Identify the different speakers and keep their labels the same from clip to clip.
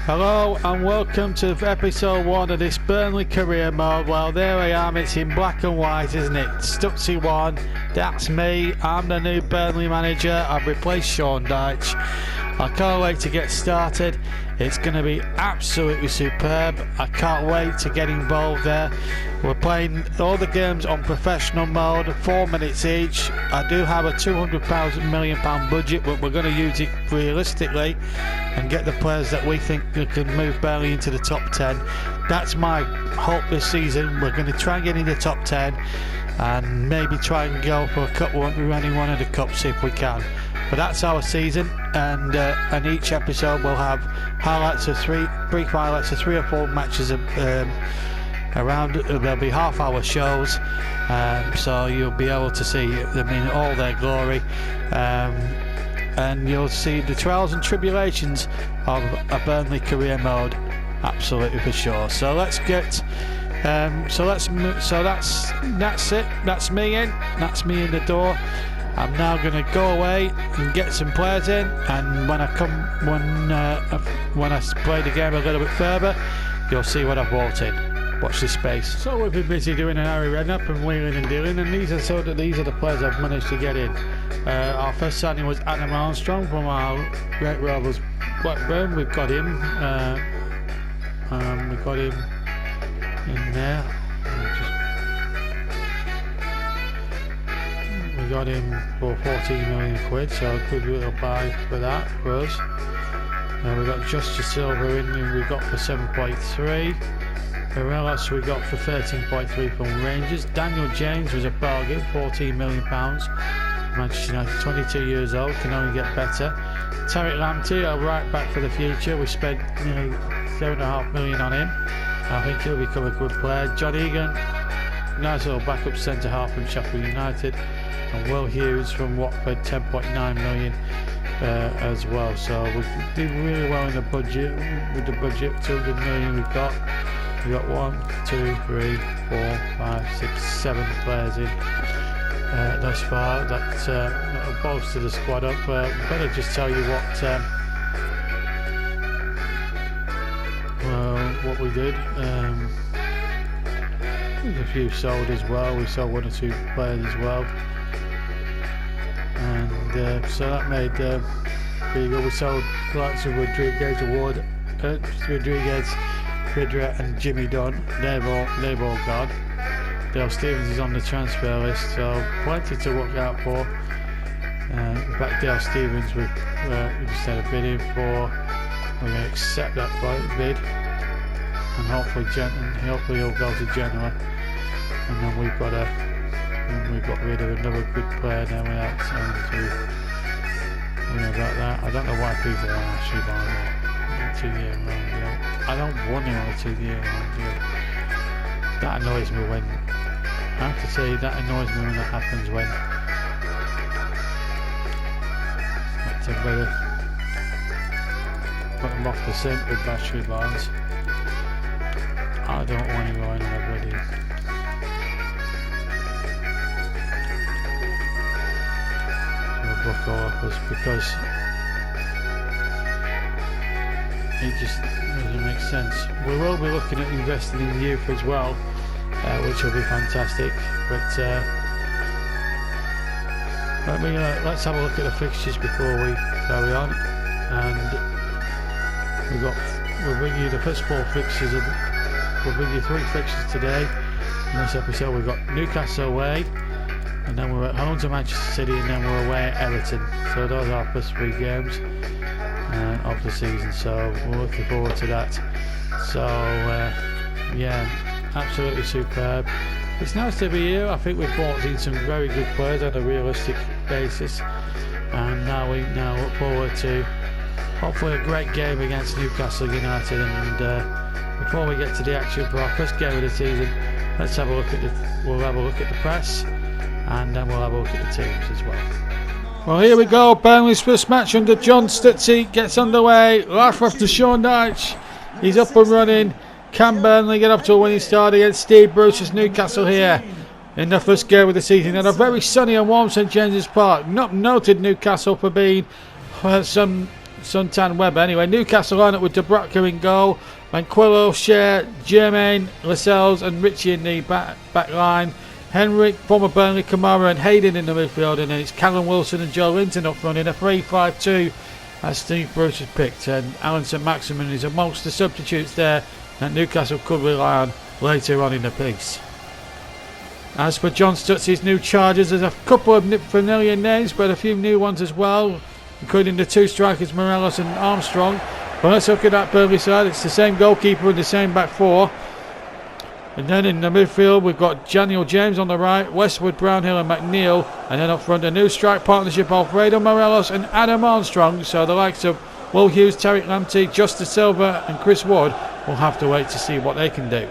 Speaker 1: Hello and welcome to episode 1 of this Burnley career mode. Well, there I am, it's in black and white, isn't it? Stutsy 1, that's me, I'm the new Burnley manager, I've replaced Sean Dyche. I can't wait to get started, it's going to be absolutely superb. I can't wait to get involved there. We're playing all the games on professional mode, 4 minutes each. I do have a £200 million budget, but we're going to use it realistically and get the players that we think can move Burnley into the top 10. That's my hope this season. We're going to try and get in the top 10 and maybe try and go for a cup running one of the cups if we can. But that's our season, and each episode will have highlights of brief highlights of 3 or 4 matches around. There'll be half-hour shows, so you'll be able to see them in all their glory, and you'll see the trials and tribulations of a Burnley career mode, absolutely for sure. So let's get. So that's it. That's me in. That's me in the door. I'm now going to go away and get some players in, and when I play the game a little bit further, you'll see what I've brought in. Watch this space. So we've been busy doing an Harry Redknapp and wheeling and dealing, and these are the players I've managed to get in. Our first signing was Adam Armstrong from our Great Rovers Blackburn. We've got him. We got him in there. We got him for 14 million quid, so a good little buy for that for us. We got Justice Silver in, who we got for 7.3. Morelos we got for 13.3 from Rangers. Daniel James was a bargain, £14 million. Manchester United, 22 years old, can only get better. Tariq Lamptey, our right back for the future. We spent nearly £7.5 million on him. I think he'll become a good player. John Egan, nice little backup centre half from Sheffield United. And Will Hughes from Watford, 10.9 million as well. So we did really well in the budget. With the budget, 200 million we've got. We got 1, 2, 3, 4, 5, 6, 7 players in thus far. That bolstered the squad up. Better just tell you what we did. There's a few sold as well. We sold 1 or 2 players as well. And so that made pretty good. We sold lots of Rodriguez, Vidra and Jimmy Dunn. They've all gone. Dale Stevens is on the transfer list, so plenty to look out for. In fact, Dale Stevens we just had a bid in for. We're going to accept that bid, and hopefully he'll go to Genoa. And then we got rid of another good player now without saying about that. I don't know why people are actually buying a 2-year loan deal. I don't want him on a 2-year loan deal. That annoys me when, I have to say, that annoys me when that happens when better put them off the scent with battery bonds. I don't want him going on a bloody buckle offers, because it just doesn't make sense. We will be looking at investing in youth as well, which will be fantastic. But let's have a look at the fixtures before we carry on. And we'll bring you the first 4 fixtures. We'll bring you 3 fixtures today. In this episode, we've got Newcastle away, and then we're at home to Manchester City, and then we're away at Everton. So those are our first 3 games of the season, so we're looking forward to that. So yeah, absolutely superb. It's nice to be here. I think we've brought in some very good players on a realistic basis, and now we look forward to hopefully a great game against Newcastle United. And before we get to the action for our first game of the season, we'll have a look at the press, and then we'll have a look at the teams as well. Well, here we go. Burnley's first match under John Stutsy gets underway. Live after Sean Dyche. He's up and running. Can Burnley get off to a winning start against Steve Bruce's Newcastle here in the first game of the season at a very sunny and warm St James's Park? Not noted Newcastle for being some suntan Webber. Anyway, Newcastle line up with Dubravka in goal. Manquillo, Cher, Jermaine, Lascelles and Richie in the back line. Henrik, former Burnley, Kamara and Hayden in the midfield. And then it's Callum Wilson and Joe Linton up front in a 3-5-2 as Steve Bruce has picked. And Alan St Maximin is amongst the substitutes there that Newcastle could rely on later on in the piece. As for John Stutz's new charges, there's a couple of familiar names, but a few new ones as well, including the two strikers Morelos and Armstrong. But let's look at that Burnley side. It's the same goalkeeper and the same back four. And then in the midfield we've got Daniel James on the right, Westwood, Brownhill and McNeil. And then up front a new strike partnership, Alfredo Morelos and Adam Armstrong. So the likes of Will Hughes, Tariq Lamptey, Justice Silva and Chris Wood will have to wait to see what they can do.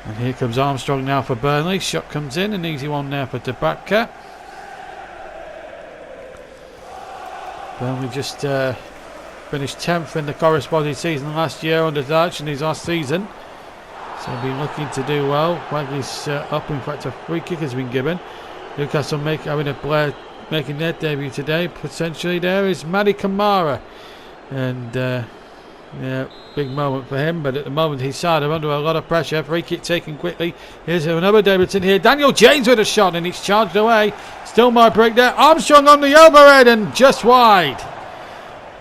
Speaker 1: And here comes Armstrong now for Burnley. Shot comes in, an easy one there for Dubravka. Burnley just finished 10th in the corresponding season last year under Dutch in his last season. So he'll be looking to do well. Wagley's up, in fact a free kick has been given. Newcastle having a player making their debut today. Potentially there is Mady Kamara. And yeah, big moment for him, but at the moment his side are under a lot of pressure. Free kick taken quickly. Here's another debutant here. Daniel James with a shot and it's charged away. Still my break there. Armstrong on the overhead and just wide.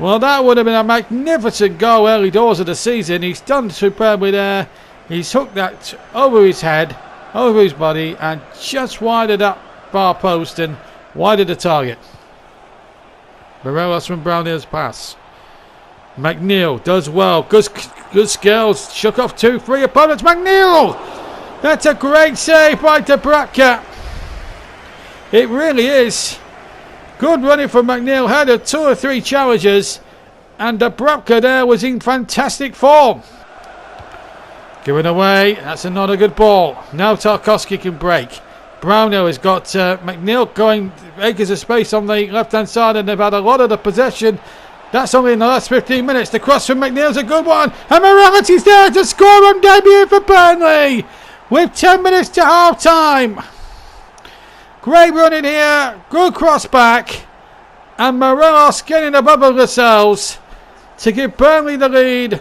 Speaker 1: Well, that would have been a magnificent goal early doors of the season. He's done superbly there. He's hooked that over his head, over his body, and just wide of that far post and wide of the target. Morelos from Brownhill's pass. McNeil does well. Good skills. Shook off 2-3 opponents. McNeil! That's a great save by Dubravka. It really is. Good running from McNeil. Had 2 or 3 challenges. And Dubravka there was in fantastic form. Given away. That's another good ball. Now Tarkowski can break. Brownhill has got McNeil going acres of space on the left-hand side. And they've had a lot of the possession. That's only in the last 15 minutes. The cross from McNeil's a good one. And Morality's there to score on debut for Burnley. With 10 minutes to half-time. Great running here. Good cross back. And Morelos getting above themselves to give Burnley the lead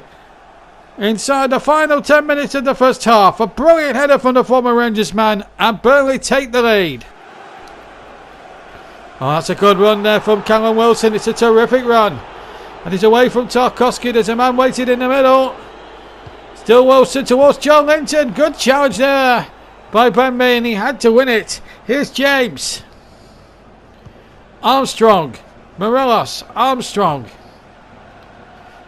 Speaker 1: inside the final 10 minutes of the first half. A brilliant header from the former Rangers man. And Burnley take the lead. Oh, that's a good run there from Callum Wilson. It's a terrific run. And he's away from Tarkowski. There's a man waiting in the middle. Still Wilson towards Joe Linton. Good challenge there by Burnley, and he had to win it. Here's James. Armstrong. Morelos. Armstrong.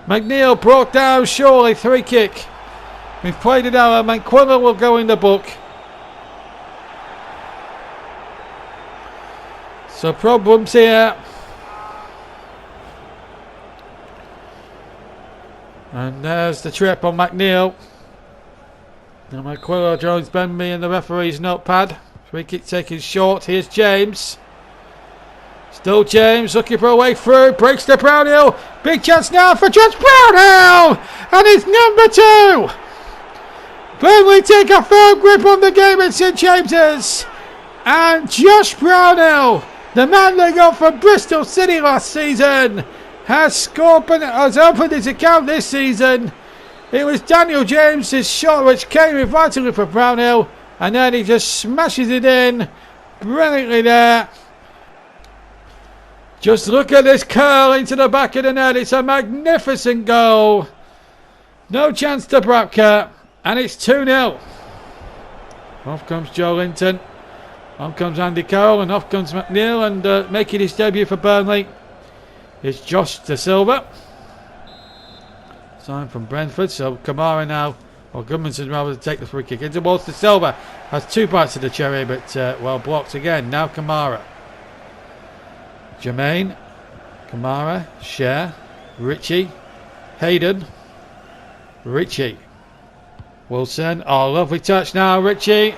Speaker 1: McNeil brought down surely. Free kick. We've played it out. Manquillo will go in the book. So problems here. And there's the trip on McNeil. Now Manquillo joins Burnley in the referee's notepad. Free kick taken short. Here's James. Still James looking for a way through. Breaks to Brownhill. Big chance now for Josh Brownhill. And it's number 2. Burnley take a firm grip on the game at St James's. And Josh Brownhill, the man they got from Bristol City last season, has opened his account this season. It was Daniel James' shot which came in vitally for Brownhill, and then he just smashes it in brilliantly there. Just look at this curl into the back of the net. It's a magnificent goal. No chance to Dubravka, and it's 2-0. Off comes Joe Linton. Off comes Andy Carroll, and off comes McNeil, and making his debut for Burnley is Josh De Silva. Signed from Brentford. So Kamara now, or Goodmanson rather, to take the free kick into towards De Silva. Has 2 bites of the cherry, but well blocked again. Now Kamara. Jermaine. Kamara. Cher. Richie. Hayden. Richie. Wilson. Oh, lovely touch now, Richie.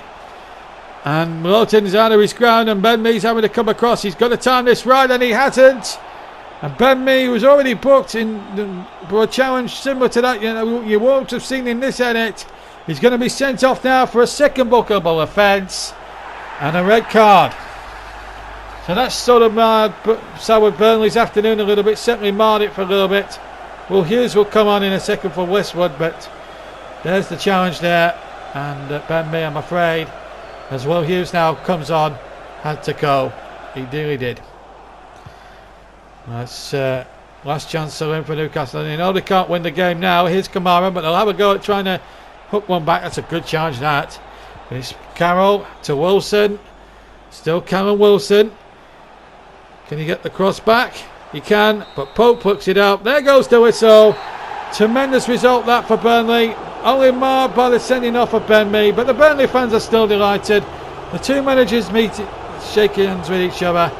Speaker 1: And Lawton's out of his ground, and Ben Mee's having to come across. He's got to time this right, and he hasn't. And Ben Mee was already booked for a challenge similar to that you won't have seen in this edit. He's going to be sent off now for a second bookable offence and a red card. So that's sort of soured Burnley's afternoon a little bit, certainly marred it for a little bit. Will Hughes will come on in a second for Westwood, but there's the challenge there. And Ben Mee, I'm afraid, as Will Hughes now comes on, had to go. He really did. That's last chance to win for Newcastle. You know they can't win the game now. Here's Kamara, but they'll have a go at trying to hook one back. That's a good challenge, that. It's Carroll to Wilson. Still Callum Wilson. Can he get the cross back? He can, but Pope plucks it out. There goes the whistle. Tremendous result that for Burnley. Only marred by the sending off of Ben Mee, but the Burnley fans are still delighted. The two managers meet, shaking hands with each other,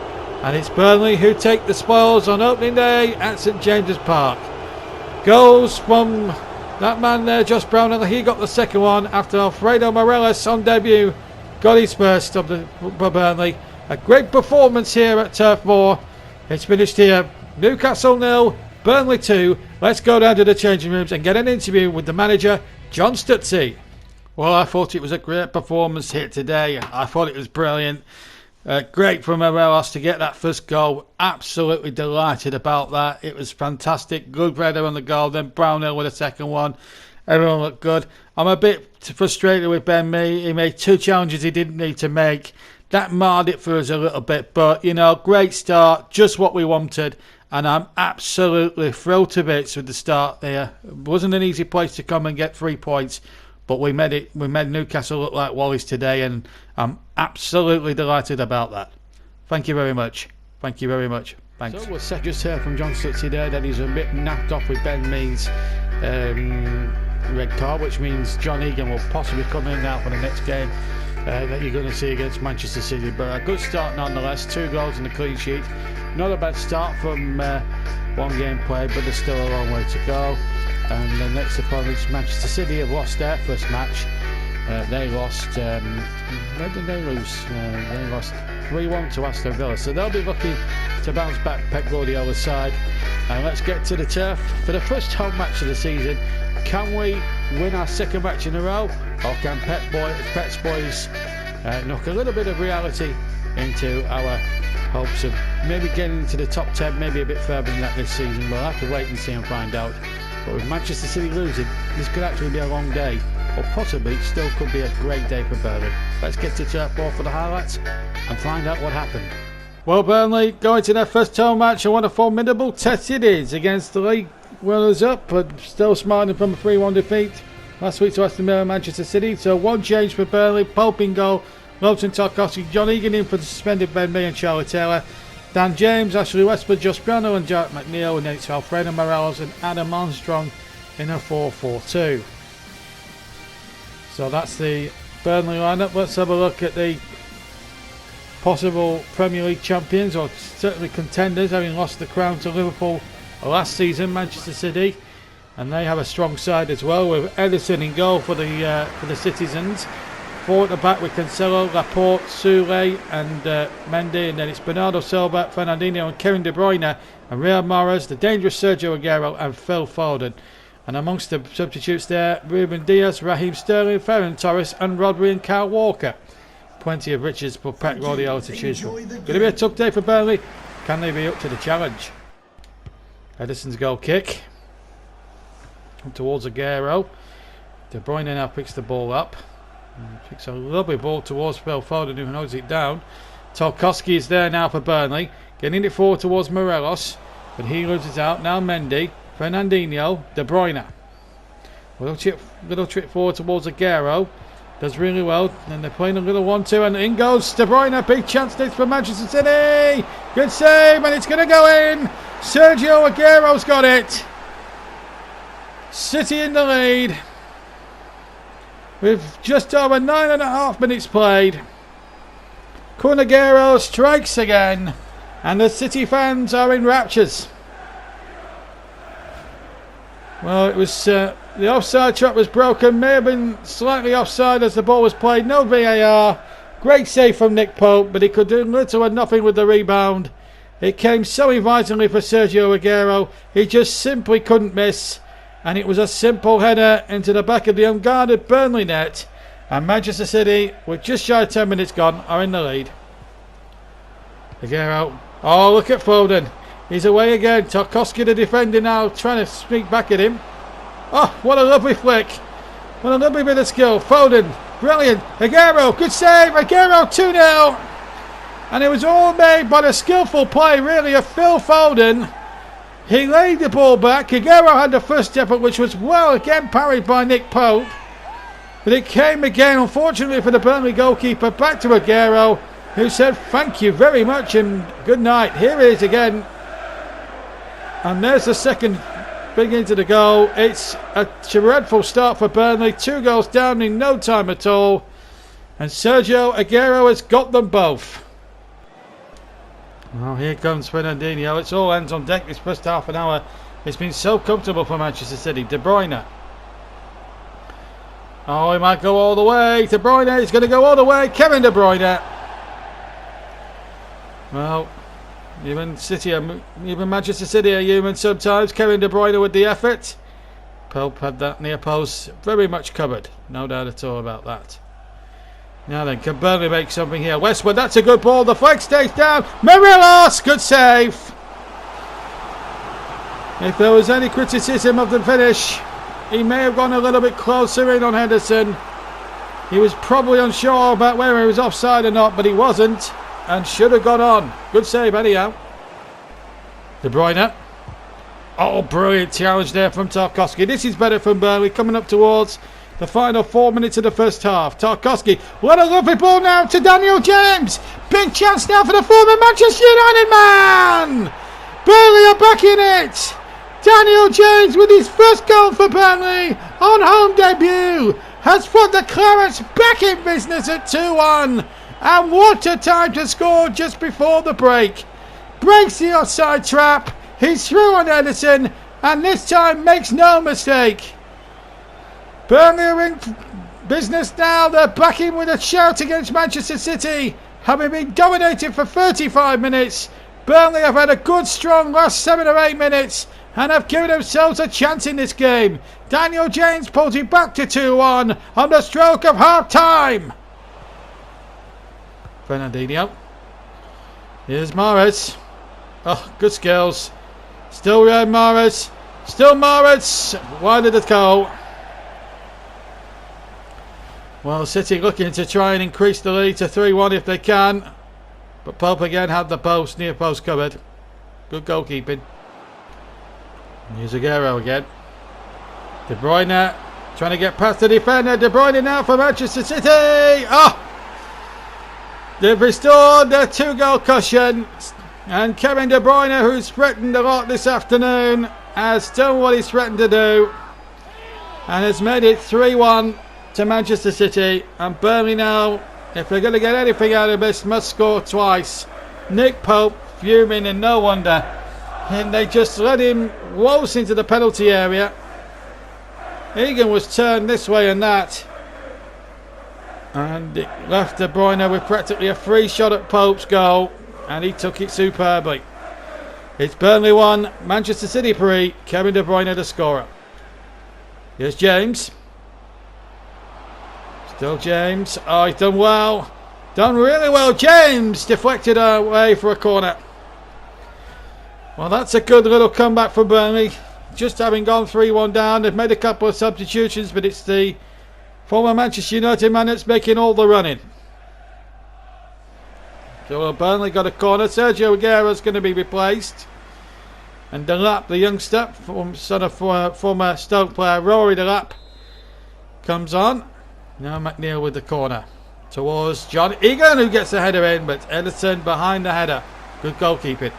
Speaker 1: and it's Burnley who take the spoils on opening day at St James's Park. Goals from that man there, Josh Brown, and he got the second one after Alfredo Morelos on debut got his first of the for Burnley. A great performance here at Turf Moor. It's finished here. Newcastle 0, Burnley 2. Let's go down to the changing rooms and get an interview with the manager, John Stutzy. Well, I thought it was a great performance here today. I thought it was brilliant. Great from Morelos to get that first goal. Absolutely delighted about that. It was fantastic. Good header on the goal. Then Brownhill with a second one. Everyone looked good. I'm a bit frustrated with Ben Mee. He made two challenges he didn't need to make. That marred it for us a little bit. But, you know, great start. Just what we wanted. And I'm absolutely thrilled to bits with the start there. It wasn't an easy place to come and get 3 points. But we made Newcastle look like Wallis today, and I'm absolutely delighted about that. Thank you very much. Thank you very much. Thanks. So we'll just hear from John Stutzy there that he's a bit napped off with Ben Mee's red card, which means John Egan will possibly come in now for the next game that you're going to see against Manchester City. But a good start nonetheless. 2 goals and a clean sheet. Not a bad start from one game played, but there's still a long way to go. And the next opponents, Manchester City, have lost their first match. They lost, where did they lose? They lost 3-1 to Aston Villa. So they'll be looking to bounce back Pep Guardiola's side. And let's get to the turf for the first home match of the season. Can we win our second match in a row? Or can Pep's boys knock a little bit of reality into our hopes of maybe getting into the top 10, maybe a bit further than that this season? We'll have to wait and see and find out. But with Manchester City losing, this could actually be a long day, or possibly still could be a great day for Burnley. Let's get to Turf Moor for the highlights and find out what happened. Well, Burnley going to their first home match, and what a formidable test it is against the league runners-up, but still smiling from a 3-1 defeat last week to Aston Villa and Manchester City. So one change for Burnley: Pope in goal, Lowton Tarkowski, John Egan in for the suspended Ben Mee and Charlie Taylor, Dan James, Ashley Westwood, Josh Brownhill and Jarrett McNeil, and then it's Alfredo Morelos and Adam Armstrong in a 4-4-2. So that's the Burnley lineup. Let's have a look at the possible Premier League champions, or certainly contenders, having lost the crown to Liverpool last season, Manchester City. And they have a strong side as well, with Ederson in goal for the Citizens. 4 at the back with Cancelo, Laporte, Soule and Mendy, and then it's Bernardo Silva, Fernandinho and Kevin De Bruyne, and Riyad Mahrez, the dangerous Sergio Aguero and Phil Foden. And amongst the substitutes there, Ruben Dias, Raheem Sterling, Ferran Torres and Rodri and Kyle Walker. Plenty of riches for Pep Guardiola to choose from. Going to be a tough day for Burnley. Can they be up to the challenge? Ederson's goal kick. Up towards Aguero. De Bruyne now picks the ball up. Picks a lovely ball towards Phil Foden, who knows it down. Tarkowski is there now for Burnley. Getting it forward towards Morelos, but he loses out. Now Mendy, Fernandinho, De Bruyne. Little trick forward towards Aguero. Does really well. And they're playing a little 1-2, and in goes De Bruyne. Big chance this for Manchester City. Good save, and it's going to go in. Sergio Aguero's got it. City in the lead with just over 9.5 minutes played. Kun Aguero strikes again, and the City fans are in raptures. Well, it was the offside trap was broken. May have been slightly offside as the ball was played. No VAR. Great save from Nick Pope, but he could do little or nothing with the rebound. It came so invitingly for Sergio Aguero. He just simply couldn't miss. And it was a simple header into the back of the unguarded Burnley net. And Manchester City, with just shy of 10 minutes gone, are in the lead. Aguero. Oh, look at Foden. He's away again. Tarkowski, the defender, now trying to sneak back at him. Oh, what a lovely flick. What a lovely bit of skill. Foden, brilliant. Aguero, good save. Aguero 2-0. And it was all made by the skillful play, really, of Phil Foden. He laid the ball back. Aguero had the first effort, which was well again parried by Nick Pope. But it came again, unfortunately for the Burnley goalkeeper, back to Aguero, who said thank you very much and good night. Here it is again. And there's the second big into the goal. It's a dreadful start for Burnley. 2 goals down in no time at all. And Sergio Aguero has got them both. Well, here comes Fernandinho. It's all hands on deck this first half an hour. It's been so comfortable for Manchester City. De Bruyne. Oh, he might go all the way. De Bruyne is going to go all the way. Kevin De Bruyne. Well, even Manchester City are human sometimes. Kevin De Bruyne with the effort. Pope had that near post very much covered. No doubt at all about that. Now then, can Burnley make something here? Westwood, that's a good ball. The flag stays down. Morelos, good save. If there was any criticism of the finish, he may have gone a little bit closer in on Henderson. He was probably unsure about whether he was offside or not, but he wasn't. And should have gone on. Good save anyhow. De Bruyne. Oh, brilliant challenge there from Tarkowski. This is better from Burnley, coming up towards the final 4 minutes of the first half. Tarkowski. What a lovely ball now to Daniel James. Big chance now for the former Manchester United man. Burnley are back in it. Daniel James with his first goal for Burnley on home debut has put the Clarets back in business at 2-1. And what a time to score just before the break. Breaks the offside trap. He's through on Edison, and this time makes no mistake. Burnley are in business now. They're back in with a shout against Manchester City. Having been dominated for 35 minutes, Burnley have had a good strong last 7 or 8 minutes and have given themselves a chance in this game. Daniel James pulls it back to 2-1 on the stroke of half time. Fernandinho. Here's Mahrez. Oh, good skills. Still Mahrez. Still Mahrez. Wide of the goal. Well, City looking to try and increase the lead to 3-1 if they can. But Pope again had the post, near post covered. Good goalkeeping. Here's Aguero again. De Bruyne trying to get past the defender. De Bruyne now for Manchester City. Oh! They've restored their 2-goal cushion. And Kevin De Bruyne, who's threatened a lot this afternoon, has done what he's threatened to do. And has made it 3-1 to Manchester City. And Burnley now, if they're going to get anything out of this, must score twice. Nick Pope fuming, and no wonder. And they just let him waltz into the penalty area. Egan was turned this way and that. And it left De Bruyne with practically a free shot at Pope's goal. And he took it superbly. It's Burnley 1, Manchester City 3. Kevin De Bruyne the scorer. Here's James. Still James. Oh, he's done well. Done really well. James deflected away for a corner. Well, that's a good little comeback from Burnley. Just having gone 3-1 down. They've made a couple of substitutions, but it's the former Manchester United man that's making all the running. So Burnley got a corner. Sergio Aguero's going to be replaced. And Delap, the youngster, son of former Stoke player Rory Delap, comes on. Now McNeil with the corner. Towards John Egan, who gets the header in, but Edison behind the header. Good goalkeeping.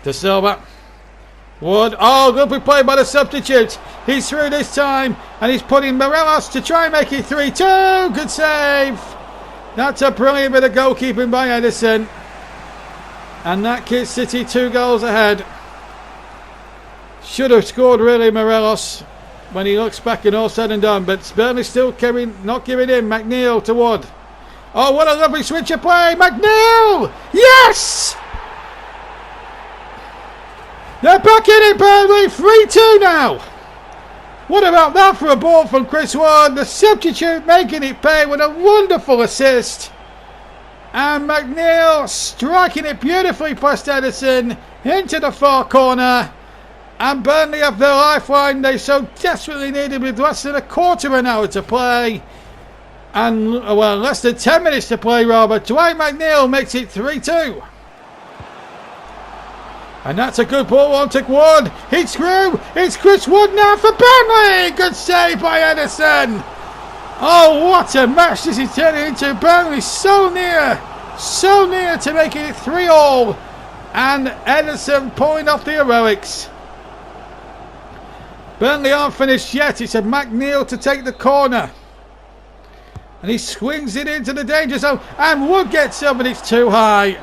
Speaker 1: De Silva. Wood. Oh, good play by the substitute. He's through this time, and he's putting Morelos to try and make it 3-2. Good save. That's a brilliant bit of goalkeeping by Edison. And that gives City 2 goals ahead. Should have scored really Morelos when he looks back and all said and done. But Burnley still not giving in. McNeil to Wood. Oh, what a lovely switch of play. McNeil! Yes! They're back in it, Burnley. 3-2 now. What about that for a ball from Chris Wood? The substitute making it pay with a wonderful assist. And McNeil striking it beautifully past Edison into the far corner. And Burnley have their lifeline they so desperately needed with less than a quarter of an hour to play. And, well, less than 10 minutes to play, rather. Dwight McNeil makes it 3-2. And that's a good ball on to Wood. It's through. It's Chris Wood now for Burnley. Good save by Edison. Oh, what a match this is turning into. Burnley so near to making it 3-3. And Edison pulling off the heroics. Burnley aren't finished yet. It's a McNeil to take the corner. And he swings it into the danger zone. And Wood gets up, but it's too high.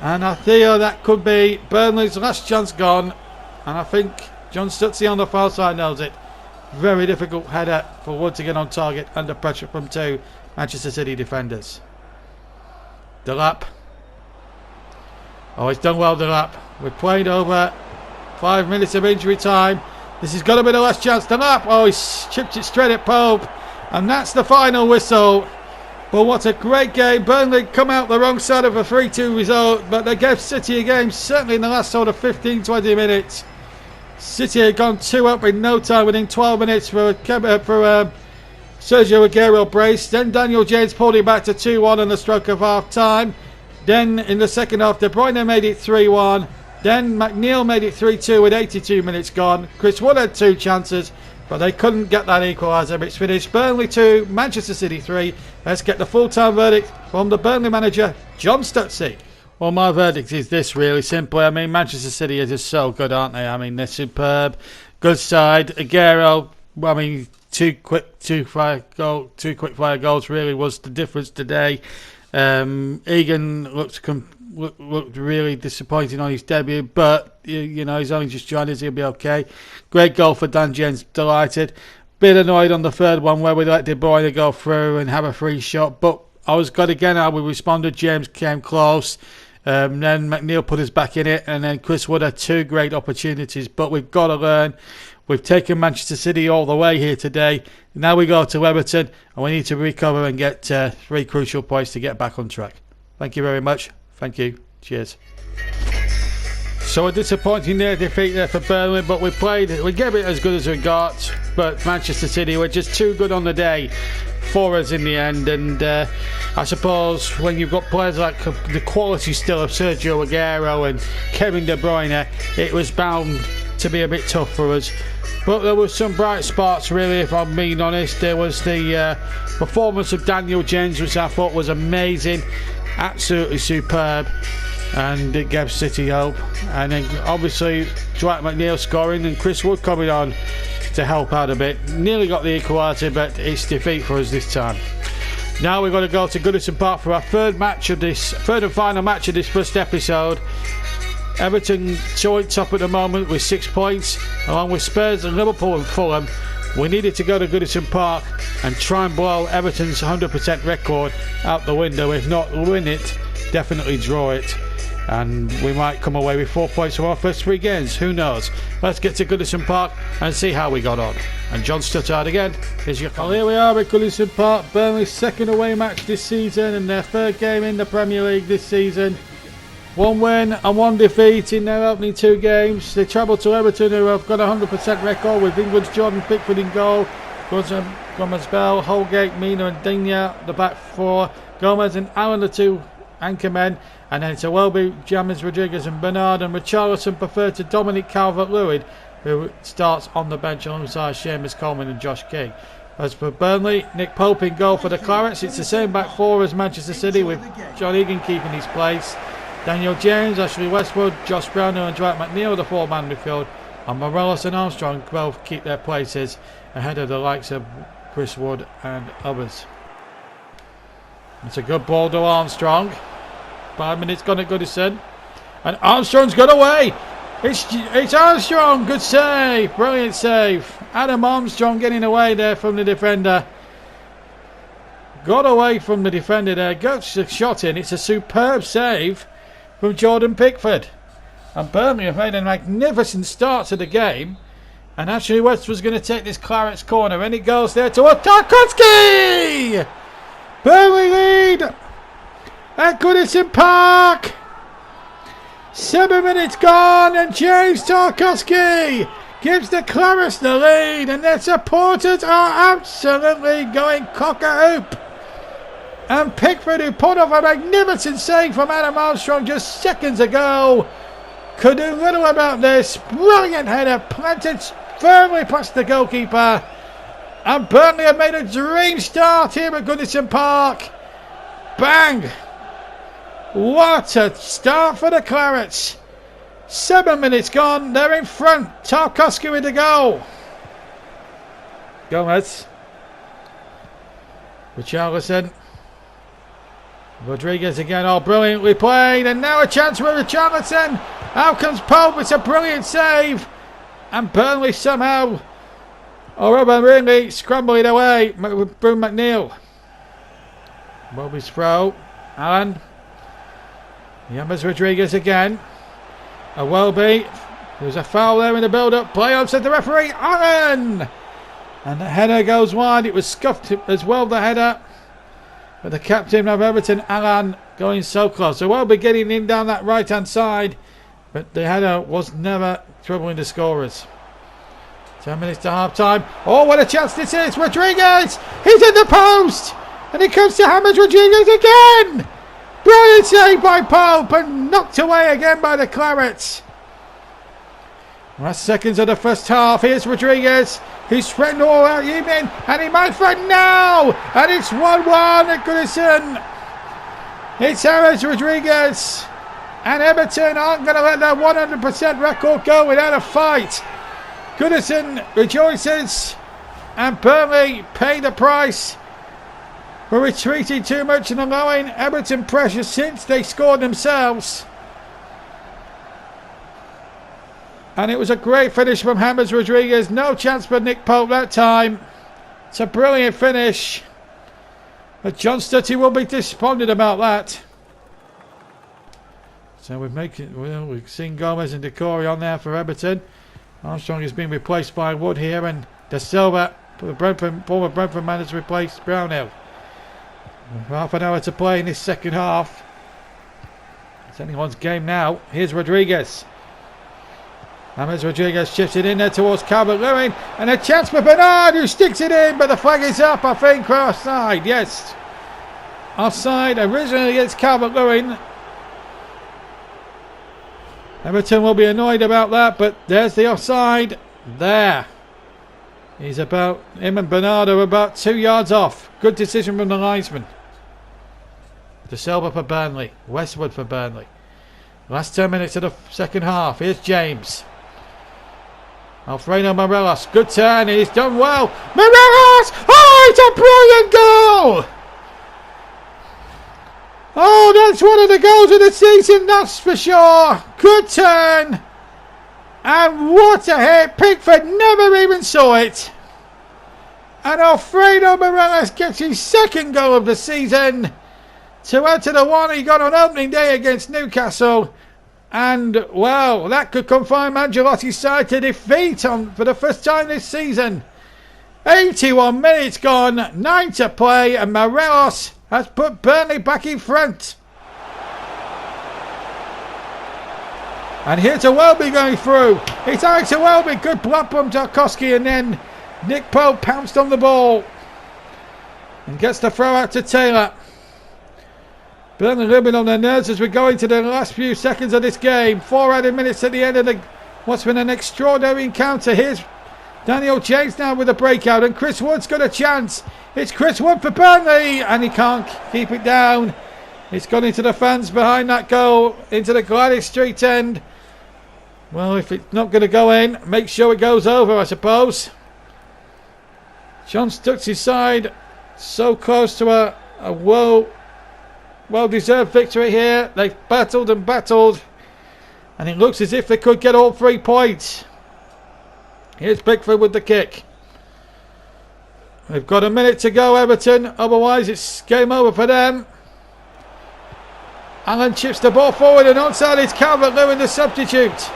Speaker 1: And I feel that could be Burnley's last chance gone. And I think John Stutzy on the far side knows it. Very difficult header for Wood to get on target under pressure from two Manchester City defenders. Delap. Oh, he's done well, Delap. We've played over 5 minutes of injury time. This has got to be the last chance. Delap. Oh, he's chipped it straight at Pope. And that's the final whistle. But what a great game. Burnley come out the wrong side of a 3-2 result, but they gave City a game, certainly in the last sort of 15-20 minutes. City had gone 2 up in no time within 12 minutes for Sergio Aguero brace. Then Daniel James pulled it back to 2-1 on the stroke of half time. Then in the second half, De Bruyne made it 3-1. Then McNeil made it 3-2 with 82 minutes gone. Chris Wood had 2 chances, but they couldn't get that equaliser. It's finished Burnley 2, Manchester City 3. Let's get the full-time verdict from the Burnley manager, John Stutzy. Well, my verdict is this, really simple. I mean, Manchester City are just so good, aren't they? I mean, they're superb. Good side. Aguero, I mean, two quick fire goals really was the difference today. Egan looked really disappointing on his debut, but you know, he's only just joined us. He'll be okay. Great goal for Dan James. Delighted. Bit annoyed on the third one where we let De Bruyne go through and have a free shot, but I was good again how we responded. James came close. Then McNeil put us back in it, and then Chris Wood had 2 great opportunities. But we've got to learn. We've taken Manchester City all the way here today. Now we go to Everton, and we need to recover and get 3 crucial points to get back on track. Thank you very much. Thank you. Cheers. So a disappointing defeat there for Burnley, but we gave it as good as we got. But Manchester City were just too good on the day for us in the end. And I suppose when you've got players like the quality still of Sergio Aguero and Kevin De Bruyne, it was bound to be a bit tough for us. But there were some bright spots, really, if I'm being honest. There was the performance of Daniel James, which I thought was amazing. Absolutely superb. And it gave City hope. And then obviously Dwight McNeil scoring and Chris Wood coming on to help out a bit. Nearly got the equaliser, but it's defeat for us this time. Now we've got to go to Goodison Park for our third and final match of this first episode. Everton joint top at the moment with 6 points, along with Spurs and Liverpool and Fulham. We needed to go to Goodison Park and try and blow Everton's 100% record out the window. If not win it, definitely draw it. And we might come away with 4 points from our first 3 games. Who knows? Let's get to Goodison Park and see how we got on. And John Stuttard again. Here's your call. Here we are at Goodison Park. Burnley's second away match this season and their third game in the Premier League this season. 1 win and 1 defeat in their opening 2 games. They travel to Everton, who have got a 100% record with England's Jordan Pickford in goal. Gomez Bell, Holgate, Mina and Digne, the back 4. Gomez and Allen, the 2 anchor men. And then it's Welby, James Rodriguez and Bernard, and Richarlison preferred to Dominic Calvert-Lewin, who starts on the bench alongside Seamus Coleman and Josh King. As for Burnley, Nick Pope in goal for the Clarets. It's the same back 4 as Manchester City, with John Egan keeping his place. Daniel James, Ashley Westwood, Josh Browner and Dwight McNeil, the 4-man midfield. And Morelos and Armstrong both keep their places ahead of the likes of Chris Wood and others. It's a good ball to Armstrong. 5 minutes gone at Goodison. And Armstrong's got away. It's Armstrong. Good save. Brilliant save. Adam Armstrong getting away there from the defender. Got away from the defender there. Gets the shot in. It's a superb save from Jordan Pickford. And Burnley have made a magnificent start to the game. And Ashley West was going to take this Clarets corner. And it goes there to Tarkowski. Burnley lead. at Goodison Park. 7 minutes gone, and James Tarkowski gives the Clarets the lead, and their supporters are absolutely going cock-a-hoop. And Pickford, who pulled off a magnificent save from Adam Armstrong just seconds ago, could do little about this. Brilliant header, planted firmly past the goalkeeper. And Burnley have made a dream start here at Goodison Park. Bang! What a start for the Clarets. 7 minutes gone, they're in front. Tarkowski with the goal. Gomez. Richarlison. Rodriguez again, all brilliantly played, and now a chance for Richarlison. Out comes Pope, it's a brilliant save. And Burnley somehow, really scrambling away with Bruno McNeil. Welby's throw. Allen. James Rodriguez again. A Welby. There's a foul there in the build-up. Play on, said the referee. Allen! And the header goes wide. It was scuffed as well, the header. But the captain of Everton, Allen, going so close. So Welby getting in down that right-hand side. But the header was never troubling the scorers. 10 minutes to half-time. Oh, what a chance this is. Rodriguez! He's in the post! And it comes to James Rodriguez again! Brilliant save by Pope, and knocked away again by the Clarets. Last seconds of the first half. Here's Rodriguez. He's threatened all out evening, and he might threaten now. And it's 1-1 at Goodison. It's James Rodriguez. And Everton aren't going to let their 100% record go without a fight. Goodison rejoices, and Burnley pay the price for retreating too much and allowing Everton pressure since they scored themselves. And it was a great finish from James Rodriguez. No chance for Nick Pope that time. It's a brilliant finish. But John Stutty will be disappointed about that. So we've seen Gomez and Decore on there for Everton. Armstrong has been replaced by Wood here, and De Silva, former Brentford man, has replaced Brownhill. Half an hour to play in this second half. It's anyone's game now. Here's Rodriguez. James Rodriguez shifts it in there towards Calvert-Lewin, and a chance for Bernard, who sticks it in, but the flag is up, I think, for offside. Yes, offside originally against Calvert-Lewin. Everton will be annoyed about that, but there's the offside. There. Him and Bernard are about 2 yards off. Good decision from the linesman. De Silva for Burnley. Westwood for Burnley. Last 10 minutes of the second half. Here's James. Alfredo Morelos. Good turn. He's done well. Morelos! Oh, it's a brilliant goal! Oh, that's one of the goals of the season, that's for sure. Good turn. And what a hit. Pickford never even saw it. And Alfredo Morelos gets his second goal of the season to add to the one he got on opening day against Newcastle. And, well, that could confirm Ancelotti's side to defeat for the first time this season. 81 minutes gone, 9 to play, and Morelos has put Burnley back in front. And here's a Welby going through. It's Alex Welby. Good block from Tarkowski, and then Nick Pope pounced on the ball and gets the throw out to Taylor. Burnley living on their nerves as we go into the last few seconds of this game. 4 added minutes at the end of what's been an extraordinary encounter. Here's Daniel James now with a breakout, and Chris Wood's got a chance. It's Chris Wood for Burnley, and he can't keep it down. It's gone into the fans behind that goal, into the Gladys Street end. Well, if it's not going to go in, make sure it goes over, I suppose. John Stutz's side so close to a well-deserved victory here. They've battled and battled, and it looks as if they could get all 3 points. Here's Pickford with the kick. They've got a minute to go, Everton. Otherwise, it's game over for them. Allen chips the ball forward, and onside is Calvert-Lewin, the substitute.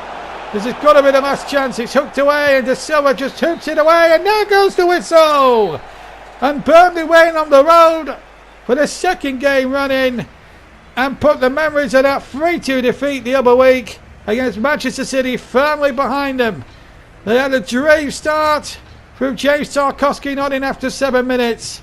Speaker 1: This has got to be the last chance. It's hooked away, and De Silva just hooks it away, and there goes the whistle. And Burnley win on the road for the second game running. and put the memories of that 3-2 defeat the other week against Manchester City firmly behind them. They had a dream start through James Tarkowski not in after 7 minutes.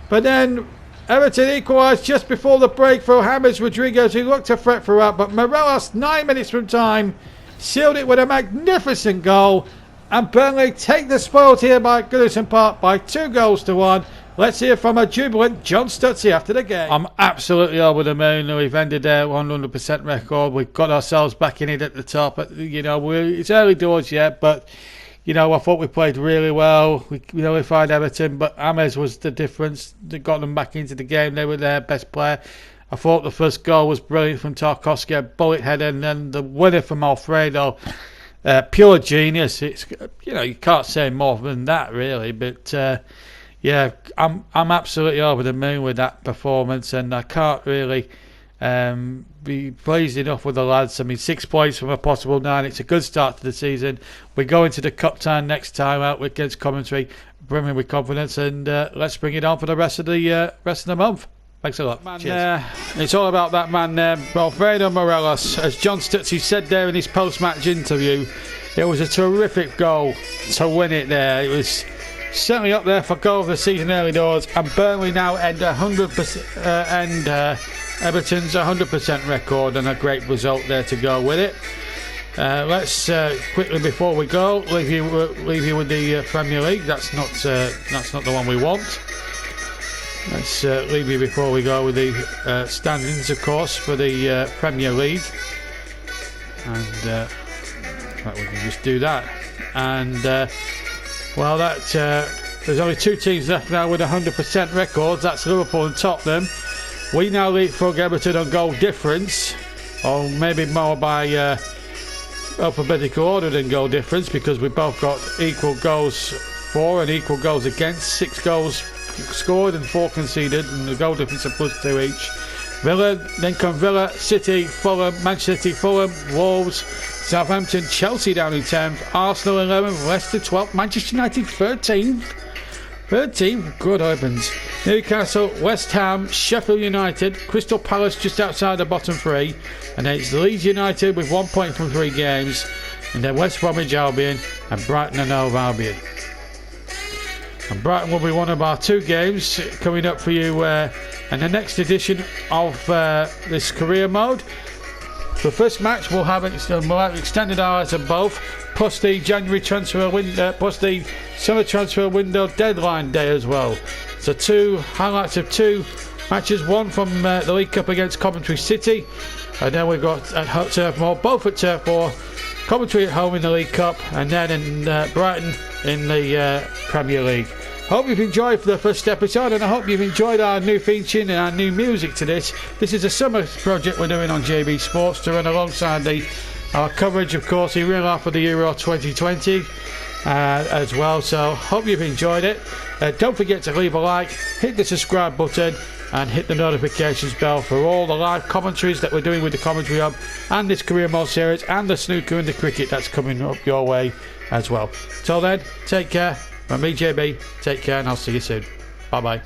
Speaker 1: But then Everton equalised just before the break through James Rodriguez, who looked to fret throughout. But Morelos, 9 minutes from time, sealed it with a magnificent goal. And Burnley take the spoils here by Goodison Park by 2-1. Let's hear from a jubilant John Stutzy after the game. I'm absolutely over the moon. We've ended our 100% record. We've got ourselves back in it at the top. It's early doors yet, but I thought we played really well. We nullified Everton, but James was the difference that got them back into the game. They were their best player. I thought the first goal was brilliant from Tarkowski, a bullet header, and then the winner from Alfredo. Pure genius. It's you can't say more than that really, but I'm absolutely over the moon with that performance, and I can't really be pleased enough with the lads. I mean, 6 points from a possible 9. It's a good start to the season. We go into the cup time next time out against Coventry, brimming with confidence, and let's bring it on for the rest of the month. Thanks a lot. Cheers. It's all about that man there, Alfredo Morelos. As John Stutzy said there in his post-match interview, it was a terrific goal to win it there. It was certainly up there for goal of the season early doors, and Burnley now end 100% Everton's 100% record, and a great result there to go with it. Let's quickly before we go leave you with the Premier League. That's not the one we want. Let's leave you before we go with the standings, of course, for the Premier League, and we can just do that. And there's only 2 teams left now with 100% records. That's Liverpool and Tottenham. We now leapfrog Everton on goal difference, or maybe more by alphabetical order than goal difference, because we both got equal goals for and equal goals against. 6 goals scored and 4 conceded, and the goal difference of +2 each. Then come Villa, City, Fulham, Manchester City, Fulham, Wolves, Southampton, Chelsea down in 10th, Arsenal 11th, Leicester 12th, Manchester United 13th. 13, good heavens. Newcastle, West Ham, Sheffield United, Crystal Palace just outside the bottom 3, and then it's Leeds United with 1 point from 3 games, and then West Bromwich Albion and Brighton and Hove Albion. And Brighton will be one of our 2 games coming up for you in the next edition of this career mode. The first match we'll have extended hours of both, plus the January transfer window, plus the summer transfer window deadline day as well. So 2 highlights of 2 matches, one from the League Cup against Coventry City, and then we've got at Turf Moor, both at Turf Moor, Coventry at home in the League Cup, and then in Brighton in the Premier League. Hope you've enjoyed the first episode, and I hope you've enjoyed our new theme tune and our new music to this. This is a summer project we're doing on JB Sports to run alongside our coverage, of course, in real life for the Euro 2020 as well. So hope you've enjoyed it. Don't forget to leave a like, hit the subscribe button, and hit the notifications bell for all the live commentaries that we're doing with the Commentary Hub and this Career Mode series, and the snooker and the cricket that's coming up your way as well. Till then, take care. From me, JB, take care, and I'll see you soon. Bye bye.